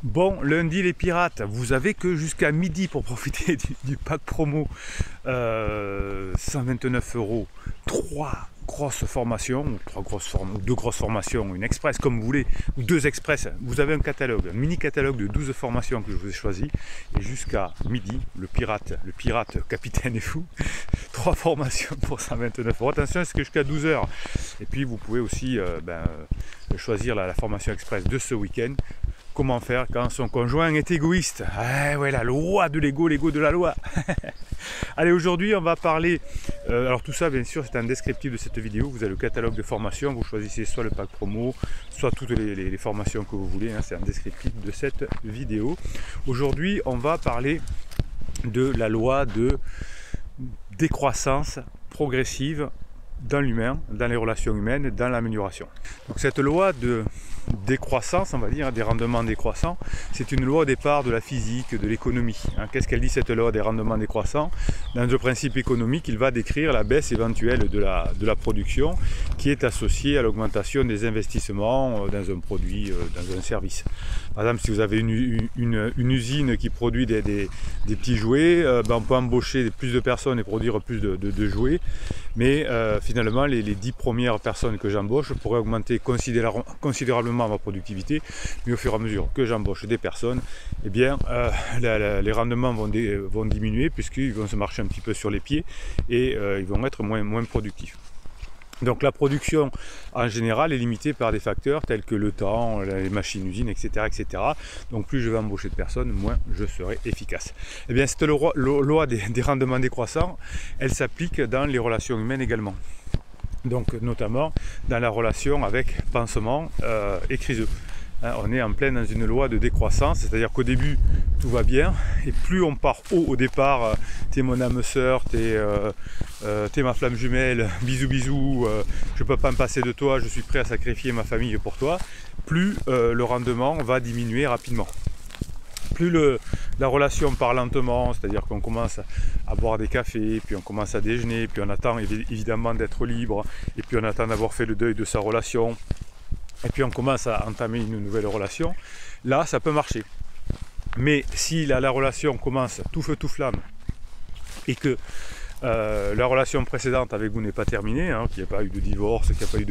Bon, lundi les pirates, vous avez que jusqu'à midi pour profiter du pack promo 129 €, 3 grosses formations, ou 2 grosses formations, une express comme vous voulez, ou 2 express. Vous avez un catalogue, un mini catalogue de 12 formations que je vous ai choisi. Et jusqu'à midi, le pirate capitaine est fou, 3 formations pour 129 €. Attention, c'est que jusqu'à 12 h. Et puis vous pouvez aussi choisir la formation express de ce week-end. Comment faire quand son conjoint est égoïste. Ouais, la loi de l'ego de la loi. Allez, aujourd'hui on va parler, alors tout ça bien sûr c'est un descriptif de cette vidéo. Vous avez le catalogue de formation, vous choisissez soit le pack promo, soit toutes les formations que vous voulez, hein, c'est un descriptif de cette vidéo. Aujourd'hui on va parler de la loi de décroissance progressive dans l'humain, dans les relations humaines, dans l'amélioration. Donc cette loi de décroissance, on va dire, des rendements décroissants, c'est une loi au départ de la physique, de l'économie. Qu'est-ce qu'elle dit cette loi des rendements décroissants? Dans le principe économique, il va décrire la baisse éventuelle de la production qui est associée à l'augmentation des investissements dans un produit, dans un service. Par exemple, si vous avez une usine qui produit des petits jouets, on peut embaucher plus de personnes et produire plus de jouets, mais finalement les 10 premières personnes que j'embauche pourraient augmenter considérablement ma productivité, mais au fur et à mesure que j'embauche des personnes, eh bien, les rendements vont diminuer puisqu'ils vont se marcher un petit peu sur les pieds et ils vont être moins productifs. Donc la production en général est limitée par des facteurs tels que le temps, les machines-usines, etc., etc. Donc plus je vais embaucher de personnes, moins je serai efficace. Eh bien cette loi des rendements décroissants, elle s'applique dans les relations humaines également. Donc notamment dans la relation avec pansement et criseux. On est en plein dans une loi de décroissance, c'est-à-dire qu'au début tout va bien, et plus on part haut au départ, t'es mon âme sœur, t'es ma flamme jumelle, bisous bisous, je peux pas me passer de toi, je suis prêt à sacrifier ma famille pour toi, plus le rendement va diminuer rapidement. Plus la relation part lentement, c'est-à-dire qu'on commence à boire des cafés, puis on commence à déjeuner, puis on attend évidemment d'être libre, et puis on attend d'avoir fait le deuil de sa relation, et puis on commence à entamer une nouvelle relation, là ça peut marcher. Mais si la relation commence tout feu tout flamme, et que la relation précédente avec vous n'est pas terminée, qu'il n'y a pas eu de divorce, qu'il n'y a pas eu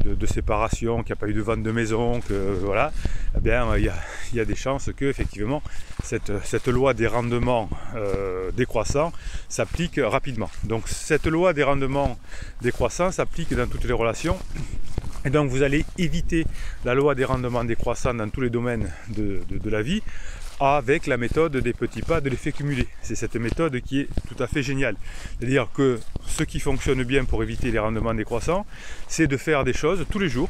de séparation, qu'il n'y a pas eu de vente de maison, que voilà, eh bien il y a des chances que effectivement cette loi des rendements décroissants s'applique rapidement. Donc cette loi des rendements décroissants s'applique dans toutes les relations. Et donc vous allez éviter la loi des rendements décroissants dans tous les domaines de la vie avec la méthode des petits pas de l'effet cumulé. C'est cette méthode qui est tout à fait géniale. C'est-à-dire que ce qui fonctionne bien pour éviter les rendements décroissants, c'est de faire des choses tous les jours,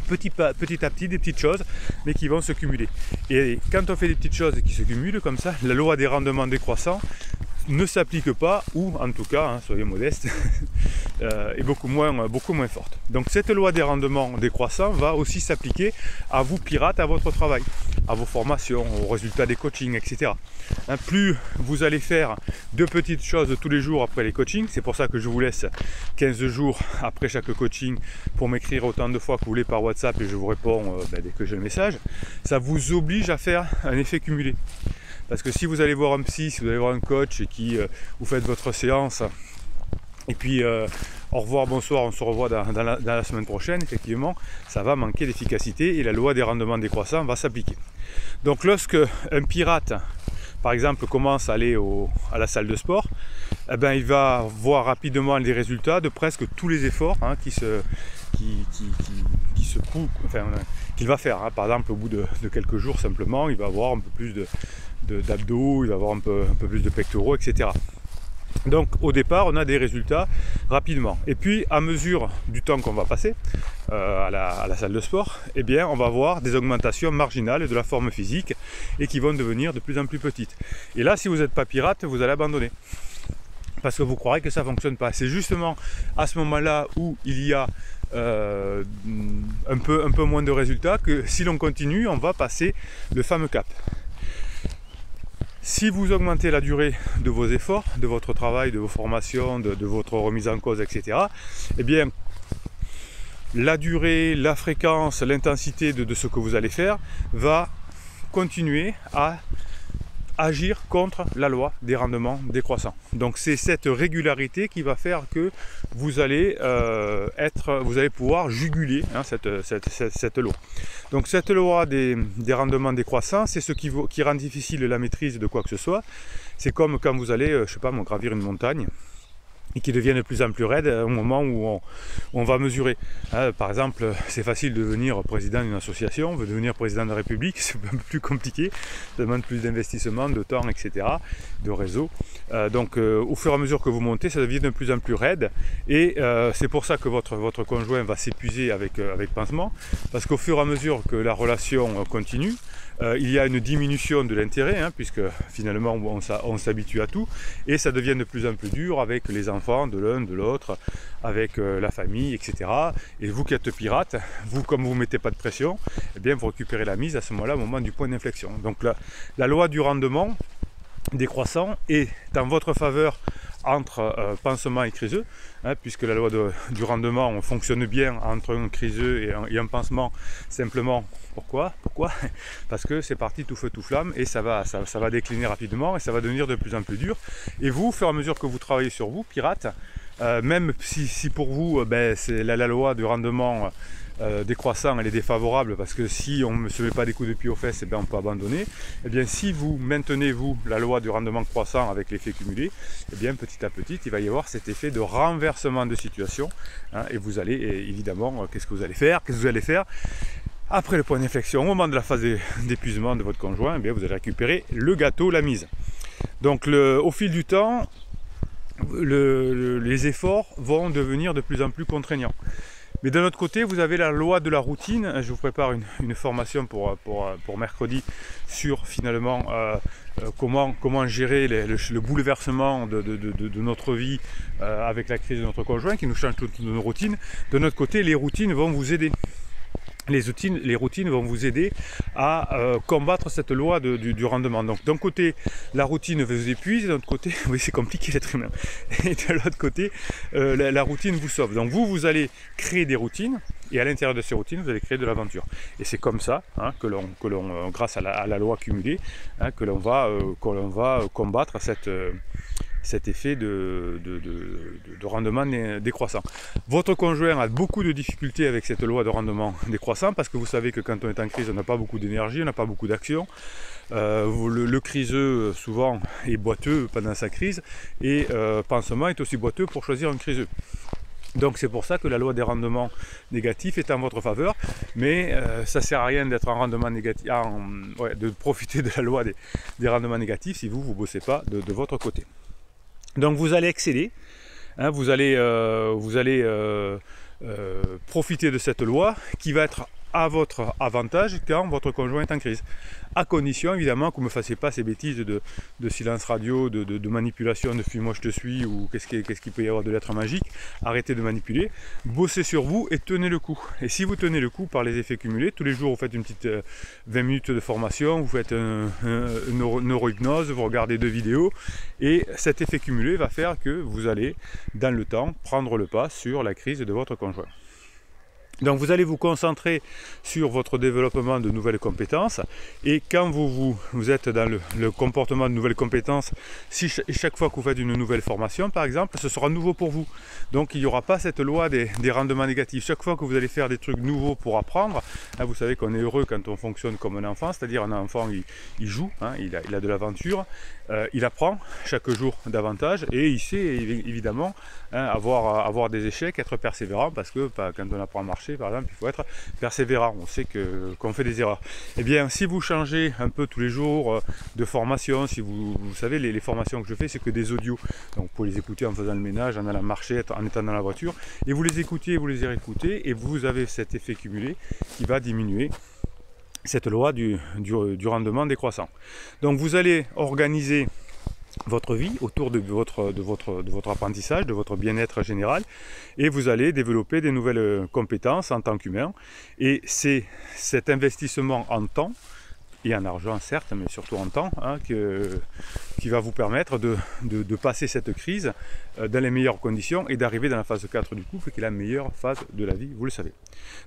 petit à petit, des petites choses, mais qui vont se cumuler. Et quand on fait des petites choses qui se cumulent comme ça, la loi des rendements décroissants ne s'applique pas, ou en tout cas, soyez modestes, est beaucoup moins forte. Donc cette loi des rendements décroissants va aussi s'appliquer à vous pirates, à votre travail, à vos formations, aux résultats des coachings, etc. Plus vous allez faire de petites choses tous les jours après les coachings, c'est pour ça que je vous laisse 15 jours après chaque coaching pour m'écrire autant de fois que vous voulez par WhatsApp et je vous réponds dès que j'ai le message, ça vous oblige à faire un effet cumulé. Parce que si vous allez voir un psy, si vous allez voir un coach et qui vous faites votre séance, et puis au revoir, bonsoir, on se revoit dans la semaine prochaine, effectivement, ça va manquer d'efficacité et la loi des rendements décroissants va s'appliquer. Donc lorsque un pirate, par exemple, commence à aller à la salle de sport, eh ben, il va voir rapidement les résultats de presque tous les efforts qu'il va faire. Par exemple, au bout de quelques jours, simplement, il va avoir un peu plus d'abdos, il va avoir un peu plus de pectoraux, etc. Donc au départ on a des résultats rapidement et puis à mesure du temps qu'on va passer à la salle de sport, eh bien on va avoir des augmentations marginales de la forme physique et qui vont devenir de plus en plus petites. Et là si vous n'êtes pas pirate, vous allez abandonner parce que vous croirez que ça ne fonctionne pas. C'est justement à ce moment-là où il y a un peu moins de résultats que si l'on continue, on va passer le fameux cap. Si vous augmentez la durée de vos efforts, de votre travail, de vos formations, de votre remise en cause, etc., eh bien, la durée, la fréquence, l'intensité de ce que vous allez faire va continuer à agir contre la loi des rendements décroissants. Donc c'est cette régularité qui va faire que vous allez pouvoir juguler cette loi. Donc cette loi des rendements décroissants, c'est ce qui rend difficile la maîtrise de quoi que ce soit. C'est comme quand vous allez, je sais pas, gravir une montagne et qui devient de plus en plus raide au moment où on va mesurer. Par exemple, c'est facile de devenir président d'une association, de devenir président de la République, c'est un peu plus compliqué, ça demande plus d'investissement, de temps, etc., de réseau. Donc au fur et à mesure que vous montez, ça devient de plus en plus raide, et c'est pour ça que votre conjoint va s'épuiser avec pansement, parce qu'au fur et à mesure que la relation continue, il y a une diminution de l'intérêt, puisque finalement on s'habitue à tout, et ça devient de plus en plus dur avec les enfants de l'un, de l'autre, avec la famille, etc. Et vous qui êtes pirate, vous, comme vous ne mettez pas de pression, eh bien vous récupérez la mise à ce moment-là, au moment du point d'inflexion. Donc la loi du rendement décroissant est en votre faveur entre pansement et criseux, puisque la loi du rendement fonctionne bien entre un criseux et un pansement. Simplement, pourquoi Parce que c'est parti tout feu tout flamme, et ça va décliner rapidement, et ça va devenir de plus en plus dur. Et vous, au fur et à mesure que vous travaillez sur vous, pirate, même si pour vous c'est la loi du rendement décroissant, elle est défavorable, parce que si on ne se met pas des coups de pied aux fesses, on peut abandonner. Et bien si vous maintenez la loi du rendement croissant avec l'effet cumulé, et bien petit à petit il va y avoir cet effet de renversement de situation, et vous allez évidemment, qu'est-ce que vous allez faire après le point d'inflexion, au moment de la phase d'épuisement de votre conjoint, vous allez récupérer le gâteau, la mise. Donc au fil du temps, les efforts vont devenir de plus en plus contraignants. Mais d'un autre côté, vous avez la loi de la routine. Je vous prépare une formation pour mercredi sur finalement comment gérer le bouleversement de notre vie avec la crise de notre conjoint qui nous change toutes nos routines. De notre côté, les routines vont vous aider. Les routines vont vous aider à combattre cette loi du rendement. Donc d'un côté, la routine vous épuise, d'un autre côté, oui c'est compliqué l'être humain, et de l'autre côté, la routine vous sauve. Donc vous allez créer des routines, et à l'intérieur de ces routines, vous allez créer de l'aventure. Et c'est comme ça que l'on, grâce à la loi cumulée, que l'on va combattre cet effet de rendement décroissant. Votre conjoint a beaucoup de difficultés avec cette loi de rendement décroissant, parce que vous savez que quand on est en crise, on n'a pas beaucoup d'énergie, on n'a pas beaucoup d'action. Le criseux souvent est boiteux pendant sa crise, et pansement est aussi boiteux pour choisir un criseux. Donc c'est pour ça que la loi des rendements négatifs est en votre faveur, mais ça ne sert à rien d'être en rendement négatif, de profiter de la loi des rendements négatifs si vous ne bossez pas de votre côté. Donc vous allez exceller, vous allez profiter de cette loi qui va être à votre avantage quand votre conjoint est en crise. À condition évidemment que vous ne me fassiez pas ces bêtises de silence radio, de manipulation, de fuis-moi je te suis, ou qu'est-ce qu'il peut y avoir de lettres magiques. Arrêtez de manipuler, bossez sur vous et tenez le coup. Et si vous tenez le coup par les effets cumulés, tous les jours vous faites une petite 20 minutes de formation, vous faites une neurohypnose, vous regardez 2 vidéos, et cet effet cumulé va faire que vous allez dans le temps prendre le pas sur la crise de votre conjoint. Donc vous allez vous concentrer sur votre développement de nouvelles compétences, et quand vous êtes dans le comportement de nouvelles compétences, si chaque fois que vous faites une nouvelle formation par exemple, ce sera nouveau pour vous. Donc il n'y aura pas cette loi des rendements négatifs. Chaque fois que vous allez faire des trucs nouveaux pour apprendre, vous savez qu'on est heureux quand on fonctionne comme un enfant, c'est-à-dire un enfant il joue, il a de l'aventure, il apprend chaque jour davantage, et il sait évidemment avoir des échecs, être persévérant, parce que quand on apprend à marcher par exemple, il faut être persévérant, on sait qu'on fait des erreurs. Et bien si vous changez un peu tous les jours de formation, si vous savez les formations que je fais, c'est que des audios, donc vous pouvez les écouter en faisant le ménage, en allant marcher, en étant dans la voiture, et vous les écoutez, vous les réécoutez, et vous avez cet effet cumulé qui va diminuer cette loi du rendement décroissant. Donc vous allez organiser votre vie autour de votre apprentissage, de votre bien-être général, et vous allez développer des nouvelles compétences en tant qu'humain, et c'est cet investissement en temps et en argent certes, mais surtout en temps, qui va vous permettre de passer cette crise dans les meilleures conditions et d'arriver dans la phase 4 du couple, qui est la meilleure phase de la vie, vous le savez.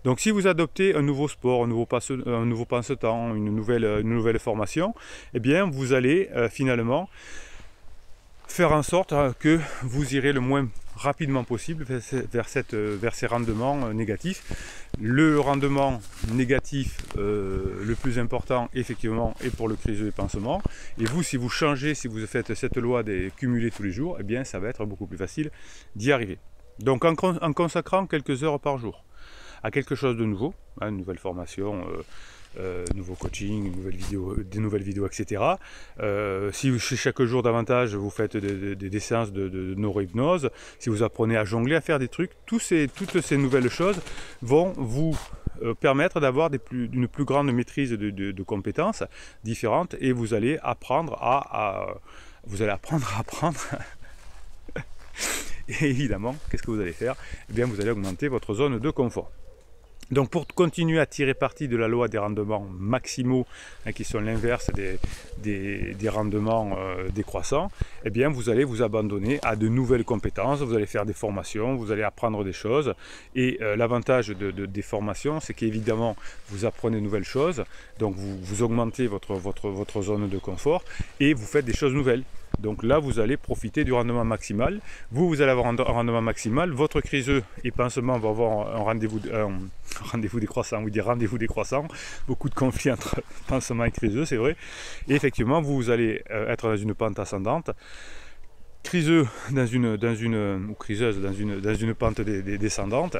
Donc si vous adoptez un nouveau sport, un nouveau passe-temps, une nouvelle formation, eh bien vous allez finalement faire en sorte que vous irez le moins rapidement possible vers ces rendements négatifs. Le rendement négatif le plus important, effectivement, est pour le criseux et pansement. Et vous, si vous changez, si vous faites cette loi des cumulés tous les jours, eh bien ça va être beaucoup plus facile d'y arriver. Donc en consacrant quelques heures par jour à quelque chose de nouveau, une nouvelle formation, nouveau coaching, des nouvelles vidéos, etc. Si chaque jour davantage vous faites des séances de neuro-hypnose, si vous apprenez à jongler, à faire des trucs, toutes ces nouvelles choses vont vous permettre d'avoir une plus grande maîtrise de compétences différentes, et vous allez apprendre à apprendre. Et évidemment, qu'est-ce que vous allez faire? Eh bien, vous allez augmenter votre zone de confort. Donc pour continuer à tirer parti de la loi des rendements maximaux, qui sont l'inverse des rendements décroissants, eh bien vous allez vous abandonner à de nouvelles compétences, vous allez faire des formations, vous allez apprendre des choses. Et l'avantage des formations, c'est qu'évidemment vous apprenez de nouvelles choses, donc vous augmentez votre zone de confort et vous faites des choses nouvelles. Donc là, vous allez profiter du rendement maximal. Vous allez avoir un rendement maximal. Votre criseux et pansement vont avoir un rendez-vous décroissant. Oui, des rendez-vous décroissants. Beaucoup de conflits entre pansement et criseux, c'est vrai. Et effectivement, vous allez être dans une pente ascendante. Criseux ou criseuse dans une pente descendante.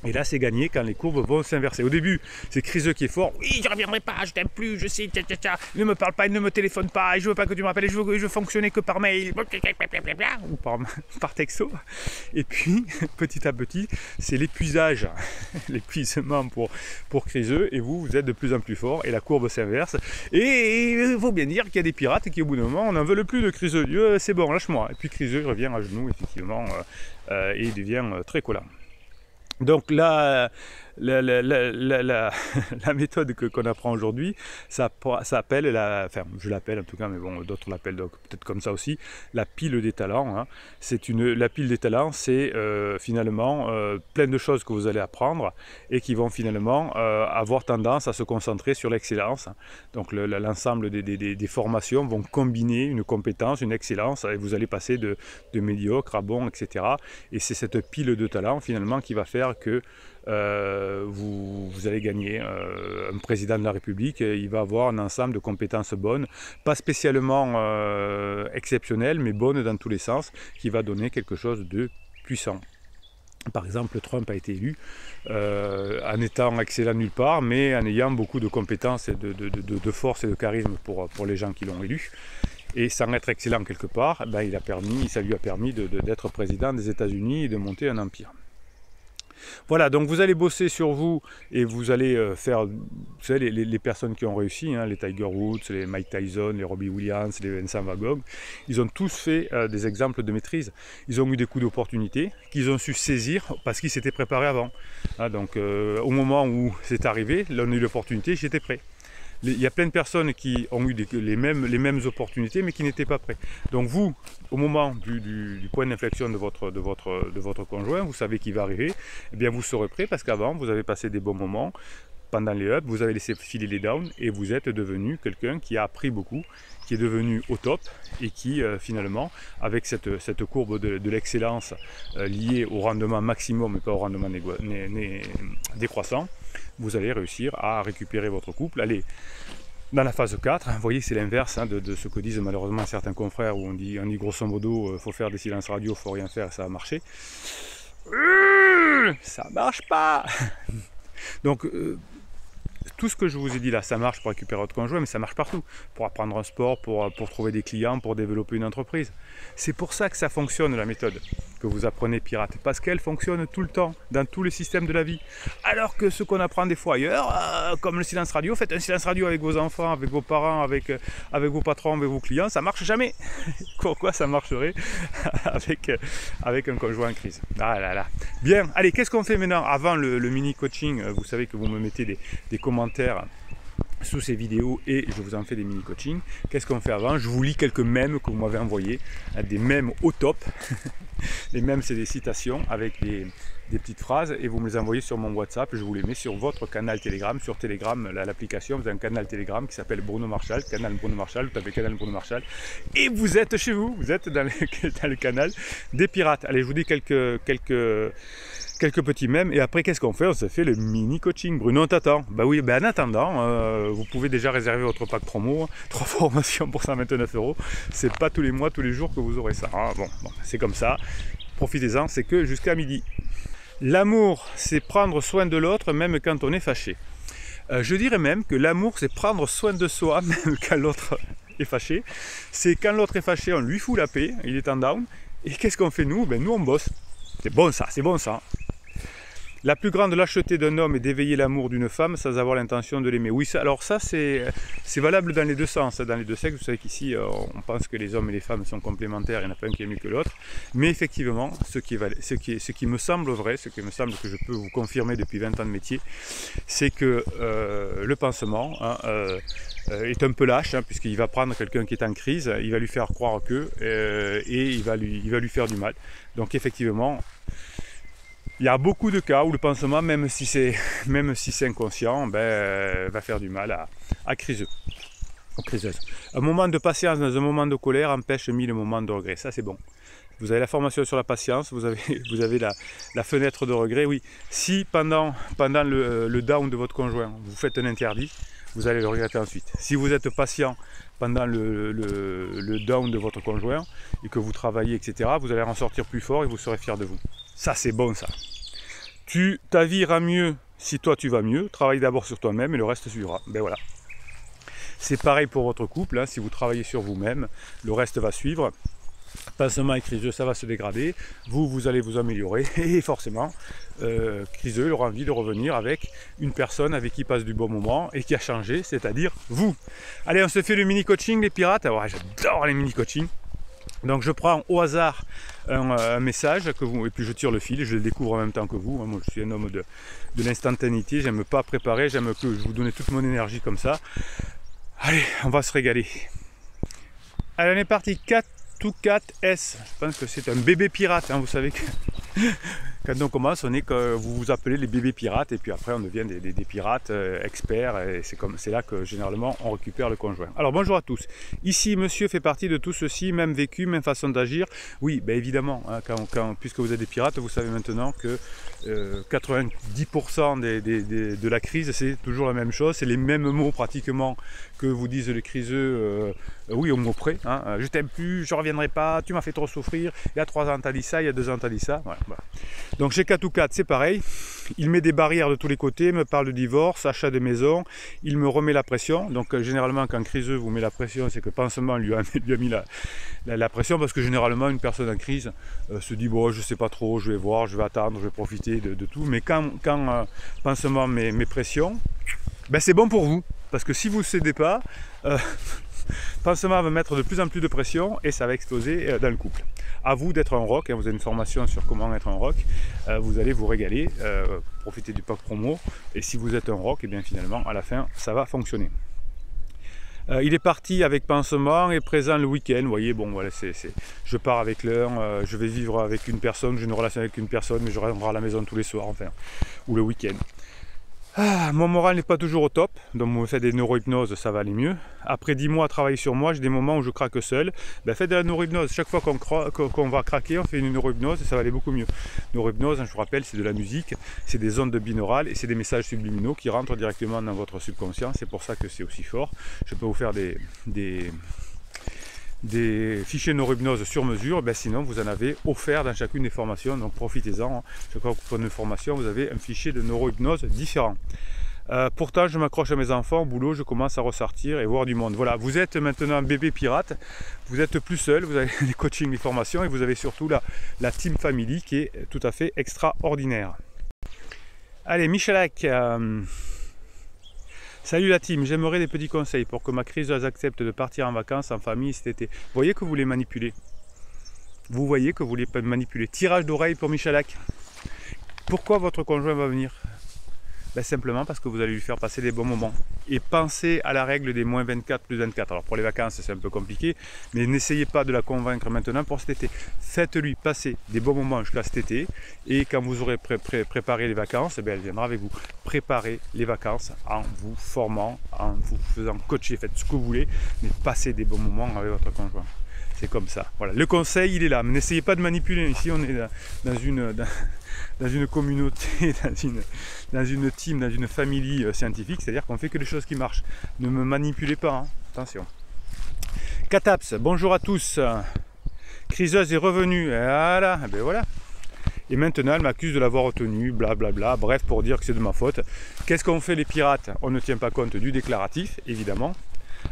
Et là, c'est gagné quand les courbes vont s'inverser. Au début, c'est criseux qui est fort. Oui, je ne reviendrai pas, je t'aime plus, je sais, il ne me parle pas, il ne me téléphone pas, je ne veux pas que tu me rappelles, je veux fonctionner que par mail, ou par texto. Et puis, petit à petit, c'est l'épuisage, l'épuisement pour criseux, et vous êtes de plus en plus fort, et la courbe s'inverse. Et il faut bien dire qu'il y a des pirates qui, au bout d'un moment, on n'en veut plus de criseux. C'est bon, lâche-moi. Et puis criseux revient à genoux, effectivement, et il devient très collant. Donc là, la méthode qu'on apprend aujourd'hui, ça appelle, enfin je l'appelle en tout cas, mais bon, d'autres l'appellent peut-être comme ça aussi, la pile des talents. Hein. La pile des talents, c'est finalement plein de choses que vous allez apprendre et qui vont finalement avoir tendance à se concentrer sur l'excellence. Donc l'ensemble des formations vont combiner une compétence, une excellence, et vous allez passer de médiocre à bon, etc. Et c'est cette pile de talents finalement qui va faire que vous allez gagner un président de la République. Il va avoir un ensemble de compétences bonnes, pas spécialement exceptionnelles, mais bonnes dans tous les sens, qui va donner quelque chose de puissant. Par exemple, Trump a été élu en étant excellent nulle part, mais en ayant beaucoup de compétences et de force et de charisme pour les gens qui l'ont élu. Et sans être excellent quelque part, ben, ça lui a permis d'être président des États-Unis et de monter un empire. Voilà, donc vous allez bosser sur vous et vous allez faire, vous savez, les personnes qui ont réussi, hein, les Tiger Woods, les Mike Tyson, les Robbie Williams, les Vincent Van Gogh, ils ont tous fait des exemples de maîtrise. Ils ont eu des coups d'opportunité qu'ils ont su saisir parce qu'ils s'étaient préparés avant. Hein, donc au moment où c'est arrivé, là on a eu l'opportunité, j'étais prêt. Il y a plein de personnes qui ont eu les mêmes opportunités mais qui n'étaient pas prêts. Donc vous, au moment du point d'inflexion de votre conjoint, vous savez qu'il va arriver, eh bien vous serez prêt parce qu'avant vous avez passé des bons moments pendant les ups, vous avez laissé filer les downs et vous êtes devenu quelqu'un qui a appris beaucoup, qui est devenu au top et qui finalement, avec cette courbe de l'excellence liée au rendement maximum et pas au rendement décroissant, vous allez réussir à récupérer votre couple. Allez, dans la phase 4, vous voyez, c'est l'inverse hein, de ce que disent malheureusement certains confrères où on dit grosso modo, faut faire des silences radio, faut rien faire, ça va marcher. Ça marche pas. Donc, tout ce que je vous ai dit là, ça marche pour récupérer votre conjoint, mais ça marche partout. Pour apprendre un sport, pour trouver des clients, pour développer une entreprise. C'est pour ça que ça fonctionne la méthode que vous apprenez pirate. Parce qu'elle fonctionne tout le temps, dans tous les systèmes de la vie. Alors que ce qu'on apprend des fois ailleurs, comme le silence radio, faites un silence radio avec vos enfants, avec vos parents, avec vos patrons, avec vos clients, ça marche jamais. Pourquoi ça marcherait avec un conjoint en crise? Ah là là. Bien, allez, qu'est-ce qu'on fait maintenant avant le mini coaching? Vous savez que vous me mettez des commentaires sous ces vidéos et je vous en fais des mini coachings. Qu'est-ce qu'on fait avant? Je vous lis quelques mèmes que vous m'avez envoyés, des mèmes au top. Les mèmes, c'est des citations avec des petites phrases et vous me les envoyez sur mon WhatsApp. Je vous les mets sur votre canal Telegram. Sur Telegram, l'application, vous avez un canal Telegram qui s'appelle Bruno Marchal, canal Bruno Marchal. Vous tapez canal Bruno Marchal et vous êtes chez vous. Vous êtes dans le canal des pirates. Allez, je vous dis quelques petits mèmes et après qu'est-ce qu'on fait? On se fait le mini coaching. Bruno, on t'attend. Bah oui, en attendant, vous pouvez déjà réserver votre pack promo, 3 formations pour 129 €. C'est pas tous les mois, tous les jours que vous aurez ça. Ah, bon, c'est comme ça. Profitez-en, c'est que jusqu'à midi. L'amour, c'est prendre soin de l'autre même quand on est fâché. Je dirais même que l'amour, c'est prendre soin de soi même quand l'autre est fâché. C'est quand l'autre est fâché, on lui fout la paix, il est en down. Et qu'est-ce qu'on fait nous? Nous on bosse. C'est bon ça, c'est bon ça. La plus grande lâcheté d'un homme est d'éveiller l'amour d'une femme sans avoir l'intention de l'aimer. Oui, alors ça c'est valable dans les deux sens, dans les deux sexes. Vous savez qu'ici on pense que les hommes et les femmes sont complémentaires, il n'y en a pas un qui est mieux que l'autre. Mais effectivement, ce qui me semble vrai, ce qui me semble que je peux vous confirmer depuis 20 ans de métier, c'est que le pansement est un peu lâche, puisqu'il va prendre quelqu'un qui est en crise, il va lui faire croire que, et il va lui faire du mal. Donc effectivement, il y a beaucoup de cas où le pansement, même si c'est inconscient, va faire du mal à criseux, aux criseuses. Un moment de patience dans un moment de colère empêche 1000 moments de regret. Ça c'est bon. Vous avez la formation sur la patience, vous avez la fenêtre de regret. Oui, si pendant le down de votre conjoint, vous faites un interdit, vous allez le regretter ensuite. Si vous êtes patient pendant le down de votre conjoint et que vous travaillez, etc., vous allez en sortir plus fort et vous serez fier de vous. Ça c'est bon ça. Ta vie ira mieux si toi tu vas mieux. Travaille d'abord sur toi-même et le reste suivra. Ben voilà. C'est pareil pour votre couple. Si vous travaillez sur vous-même, le reste va suivre. Pansement et criseux, ça va se dégrader. Vous allez vous améliorer. Et forcément, criseux, il aura envie de revenir avec une personne avec qui il passe du bon moment et qui a changé, c'est-à-dire vous. Allez, on se fait le mini-coaching, les pirates. Alors, j'adore les mini-coachings. Donc je prends au hasard un message et puis je tire le fil, je le découvre en même temps que vous. Moi je suis un homme de l'instantanéité, j'aime pas préparer, j'aime que je vous donne toute mon énergie comme ça. Allez, on va se régaler. Allez, on est parti, 4 to 4S. Je pense que c'est un bébé pirate, vous savez que quand on commence, on est que vous vous appelez les bébés pirates et puis après on devient des pirates experts et c'est là que généralement on récupère le conjoint. Alors bonjour à tous, ici monsieur fait partie de tout ceci, même vécu, même façon d'agir. Oui, évidemment, puisque vous êtes des pirates, vous savez maintenant que 90% de la crise c'est toujours la même chose, c'est les mêmes mots pratiquement que vous disent les criseux, oui au mot près, je t'aime plus, je reviendrai pas, tu m'as fait trop souffrir, il y a 3 ans t'as dit ça, il y a 2 ans t'as dit ça, voilà. Donc chez 4 c'est pareil, il met des barrières de tous les côtés, me parle de divorce, achat de maison, il me remet la pression. Donc généralement quand criseux vous met la pression, c'est que pansement lui a mis la pression, parce que généralement une personne en crise se dit bon je sais pas trop, je vais voir, je vais attendre, je vais profiter de tout. Mais quand pansement met pression, c'est bon pour vous, parce que si vous ne cédez pas, pansement va mettre de plus en plus de pression et ça va exploser dans le couple. À vous d'être un rock, vous avez une formation sur comment être un rock, vous allez vous régaler, profiter du pack promo, et si vous êtes un rock, et bien finalement à la fin ça va fonctionner. Il est parti avec pansement et présent le week-end. Vous voyez, bon voilà, je pars avec l'un, je vais vivre avec une personne, j'ai une relation avec une personne, mais je rentre à la maison tous les soirs, enfin, ou le week-end. Mon moral n'est pas toujours au top, donc vous faites des neurohypnoses, ça va aller mieux. Après 10 mois à travailler sur moi, j'ai des moments où je craque seul. Faites de la neurohypnose, chaque fois qu'on va craquer, on fait une neurohypnose et ça va aller beaucoup mieux. Neurohypnose, je vous rappelle, c'est de la musique, c'est des ondes binaurales et c'est des messages subliminaux qui rentrent directement dans votre subconscient, c'est pour ça que c'est aussi fort. Je peux vous faire des fichiers neurohypnose sur mesure, sinon vous en avez offert dans chacune des formations, donc profitez-en. Chaque fois que vous prenez une formation, vous avez un fichier de neurohypnose différent. Pourtant, je m'accroche à mes enfants, au boulot, je commence à ressortir et voir du monde. Voilà, vous êtes maintenant un bébé pirate, vous êtes plus seul, vous avez les coachings, les formations et vous avez surtout la team family qui est tout à fait extraordinaire. Allez, Michalak. Salut la team, j'aimerais des petits conseils pour que ma criseuse accepte de partir en vacances en famille cet été. Vous voyez que vous les manipulez. Vous voyez que vous les manipulez. Tirage d'oreille pour Michalak. Pourquoi votre conjoint va venir? Ben, simplement parce que vous allez lui faire passer des bons moments. Et pensez à la règle des moins 24 plus 24. Alors pour les vacances c'est un peu compliqué, mais n'essayez pas de la convaincre maintenant pour cet été. Faites-lui passer des bons moments jusqu'à cet été, et quand vous aurez préparé les vacances, ben, elle viendra avec vous. Préparez les vacances en vous formant, en vous faisant coacher, faites ce que vous voulez, mais passez des bons moments avec votre conjoint. C'est comme ça. Voilà. Le conseil, il est là. Mais n'essayez pas de manipuler. Ici, on est dans une communauté, dans une team, dans une famille scientifique. C'est-à-dire qu'on fait que des choses qui marchent. Ne me manipulez pas. Hein. Attention. Cataps, bonjour à tous. Criseuse est revenue. Voilà. Et ben voilà. Et maintenant, elle m'accuse de l'avoir retenue. Blablabla. Bref, pour dire que c'est de ma faute. Qu'est-ce qu'on fait les pirates? On ne tient pas compte du déclaratif, évidemment.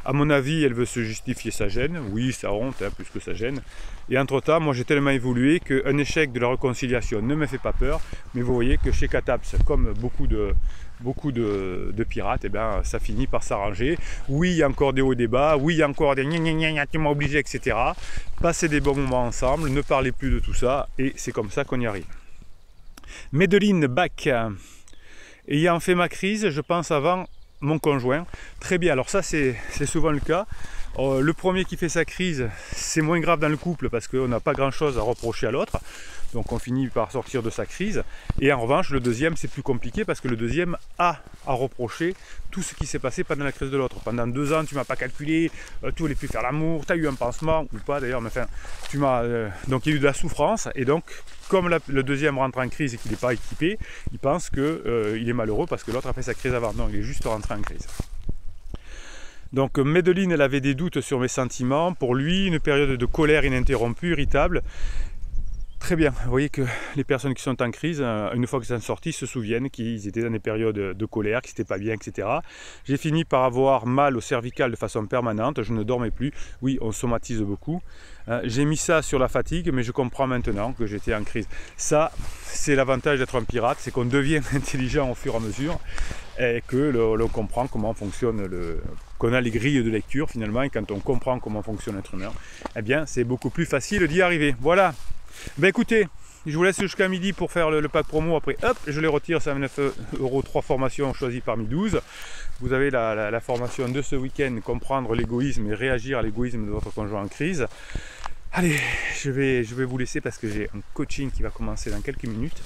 À mon avis, elle veut se justifier sa gêne. Oui, ça honte, hein, plus que sa gêne. Et entre-temps, moi j'ai tellement évolué qu'un échec de la réconciliation ne me fait pas peur. Mais vous voyez que chez Cataps, comme beaucoup de pirates, eh bien, ça finit par s'arranger. Oui, il y a encore des hauts et des bas. Oui, il y a encore des gna gna gna gna, tu m'as obligé, etc. Passez des bons moments ensemble, ne parlez plus de tout ça. Et c'est comme ça qu'on y arrive. Médeline Bach. Ayant fait ma crise, je pense avant mon conjoint. Très bien, alors ça c'est souvent le cas. Le premier qui fait sa crise, c'est moins grave dans le couple parce qu'on n'a pas grand chose à reprocher à l'autre. Donc on finit par sortir de sa crise. Et en revanche, le deuxième, c'est plus compliqué parce que le deuxième a à reprocher tout ce qui s'est passé pendant la crise de l'autre. Pendant 2 ans, tu m'as pas calculé, tu voulais plus faire l'amour, tu as eu un pansement, ou pas d'ailleurs, mais enfin, tu m'as. Donc il y a eu de la souffrance, et donc, comme le deuxième rentre en crise et qu'il n'est pas équipé, il pense qu'il est malheureux parce que l'autre a fait sa crise avant. Non, il est juste rentré en crise. Donc Médeline, elle avait des doutes sur mes sentiments. Pour lui, une période de colère ininterrompue, irritable. Très bien, vous voyez que les personnes qui sont en crise, une fois qu'ils sont sortis, se souviennent qu'ils étaient dans des périodes de colère, qu'ils n'étaient pas bien, etc. J'ai fini par avoir mal au cervical de façon permanente, je ne dormais plus. Oui, on somatise beaucoup. J'ai mis ça sur la fatigue, mais je comprends maintenant que j'étais en crise. Ça, c'est l'avantage d'être un pirate, c'est qu'on devient intelligent au fur et à mesure, et que l'on comprend comment fonctionne qu'on a les grilles de lecture finalement, et quand on comprend comment fonctionne l'être humain, eh bien c'est beaucoup plus facile d'y arriver. Voilà. Ben écoutez, je vous laisse jusqu'à midi pour faire le pack promo. Après, hop, je les retire, ça 29 €, 3 formations choisies parmi 12. Vous avez la formation de ce week-end, comprendre l'égoïsme et réagir à l'égoïsme de votre conjoint en crise. Allez, je vais vous laisser parce que j'ai un coaching qui va commencer dans quelques minutes.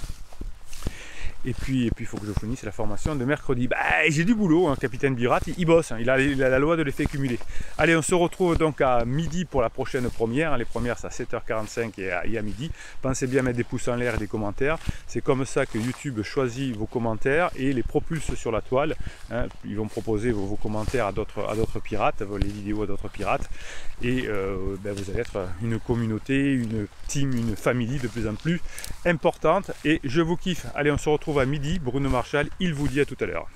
Et puis il faut que je finisse la formation de mercredi. Bah, j'ai du boulot, hein, Capitaine Birat, il bosse, hein, il a la loi de l'effet cumulé. Allez, on se retrouve donc à midi pour la prochaine première. Les premières, c'est à 7h45 et à midi. Pensez bien à mettre des pouces en l'air et des commentaires. C'est comme ça que YouTube choisit vos commentaires et les propulse sur la toile. Hein. Ils vont proposer vos commentaires à d'autres pirates, les vidéos à d'autres pirates. Et vous allez être une communauté, une team, une famille de plus en plus importante. Et je vous kiffe. Allez, on se retrouve à midi. Bruno Marchal, il vous dit à tout à l'heure.